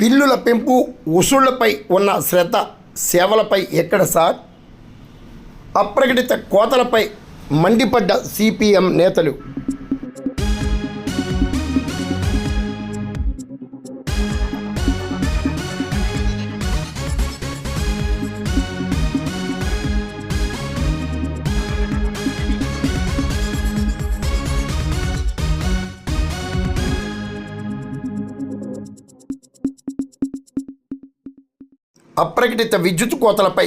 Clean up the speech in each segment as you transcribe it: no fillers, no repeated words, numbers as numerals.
బిల్లుల పెంపు వసూళ్లపై ఉన్న శ్రద్ధ సేవలపై ఎక్కడ సార్? అప్రకటిత కోతలపై మండిపడ్డ సిపిఎం నేతలు. అప్రకటిత విద్యుత్ కోతలపై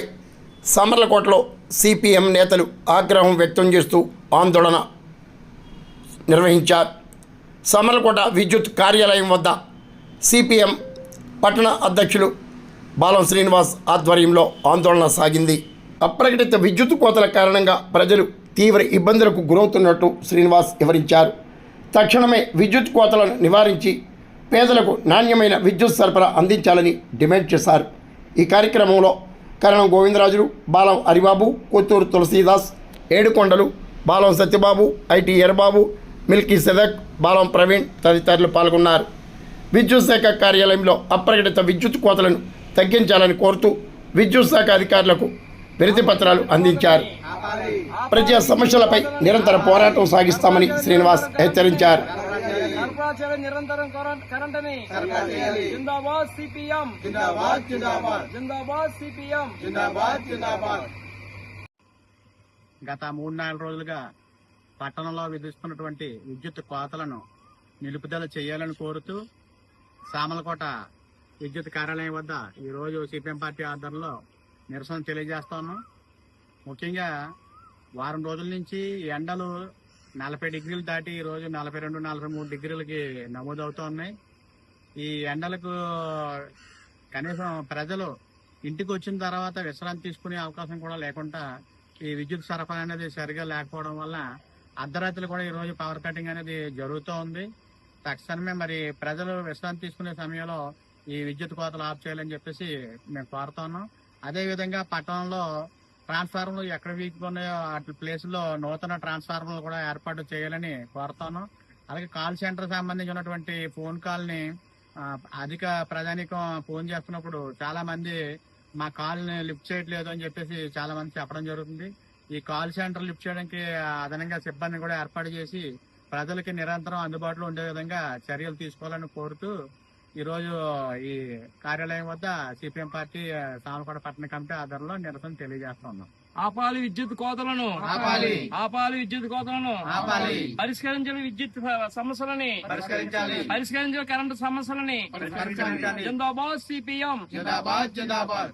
సామర్లకోటలో సిపిఎం నేతలు ఆగ్రహం వ్యక్తం చేస్తూ ఆందోళన నిర్వహించారు. సామర్లకోట విద్యుత్ కార్యాలయం వద్ద సిపిఎం పట్టణ అధ్యక్షులు బాలం శ్రీనివాస్ ఆధ్వర్యంలో ఆందోళన సాగింది. అప్రకటిత విద్యుత్ కోతల కారణంగా ప్రజలు తీవ్ర ఇబ్బందులకు గురవుతున్నట్టు శ్రీనివాస్ వివరించారు. తక్షణమే విద్యుత్ కోతలను నివారించి పేదలకు నాణ్యమైన విద్యుత్ సరఫరా అందించాలని డిమాండ్ చేశారు. ఈ కార్యక్రమంలో కరణం గోవిందరాజులు, బాలం హరిబాబు, కొత్తూరు తులసీదాస్, ఏడుకొండలు, బాలం సత్యబాబు, ఐటీ ఎర్రబాబు, మిల్కీ సెదక్, బాలం ప్రవీణ్ తదితరులు పాల్గొన్నారు. విద్యుత్ శాఖ కార్యాలయంలో అప్రకటిత విద్యుత్ కోతలను తగ్గించాలని కోరుతూ విద్యుత్ శాఖ అధికారులకు వినతి పత్రాలు అందించారు. ప్రజా సమస్యలపై నిరంతర పోరాటం సాగిస్తామని శ్రీనివాస్ హెచ్చరించారు. నిరంతరం కరెంటుని జిందాబాద్ సిపిఎం, జిందాబాద్ జిందాబాద్, జిందాబాద్ సిపిఎం, జిందాబాద్ జిందాబాద్. గత 3-4 రోజులుగా పట్టణంలో విధిస్తున్నటువంటి విద్యుత్ కోతలను నిలుపుదల చేయాలని కోరుతూ సామర్లకోట విద్యుత్ కార్యాలయం వద్ద ఈరోజు సిపిఎం పార్టీ ఆధ్వర్యంలో నిరసన తెలియజేస్తాను. ముఖ్యంగా వారం రోజుల నుంచి ఎండలు 40 డిగ్రీలు దాటి ఈరోజు 42-43 డిగ్రీలకి నమోదవుతూ ఉన్నాయి. ఈ ఎండలకు కనీసం ప్రజలు ఇంటికి వచ్చిన తర్వాత విశ్రాంతి తీసుకునే అవకాశం కూడా లేకుండా ఈ విద్యుత్ సరఫరా అనేది సరిగా లేకపోవడం వల్ల అర్ధరాత్రులు కూడా ఈరోజు పవర్ కటింగ్ అనేది జరుగుతూ ఉంది. తక్షణమే మరి ప్రజలు విశ్రాంతి తీసుకునే సమయంలో ఈ విద్యుత్ కోతలు ఆఫ్ చేయాలని చెప్పేసి మేము కోరుతున్నాం. అదేవిధంగా పట్టణంలో ట్రాన్స్ఫార్మర్లు ఎక్కడ వీక్ ఉన్నాయో అటు ప్లేసుల్లో నూతన ట్రాన్స్ఫార్మర్లు కూడా ఏర్పాటు చేయాలని కోరుతాను. అలాగే కాల్ సెంటర్ సంబంధించినటువంటి ఫోన్ కాల్ని అధిక ప్రజానీకం ఫోన్ చేస్తున్నప్పుడు చాలా మంది మా కాల్ని లిఫ్ట్ చేయట్లేదు అని చెప్పేసి చాలా మంది చెప్పడం జరుగుతుంది. ఈ కాల్ సెంటర్ లిఫ్ట్ చేయడానికి అదనంగా సిబ్బందిని కూడా ఏర్పాటు చేసి ప్రజలకి నిరంతరం అందుబాటులో ఉండే విధంగా చర్యలు తీసుకోవాలని కోరుతూ ఈరోజు ఈ కార్యాలయం వద్ద సిపిఎం పార్టీ సామర్లకోట పట్టణ కమిటీ ఆధ్వర్యంలో నిరసన తెలియజేస్తున్నాం. ఆపాలి విద్యుత్ కోతలను, ఆపాలి విద్యుత్ కోతలను, పరిష్కరించాలి విద్యుత్ సమస్యలని, పరిష్కరించాలి కరెంటు సమస్యలని. జిందాబాద్ సిపిఎం, జిందాబాద్ జిందాబాద్.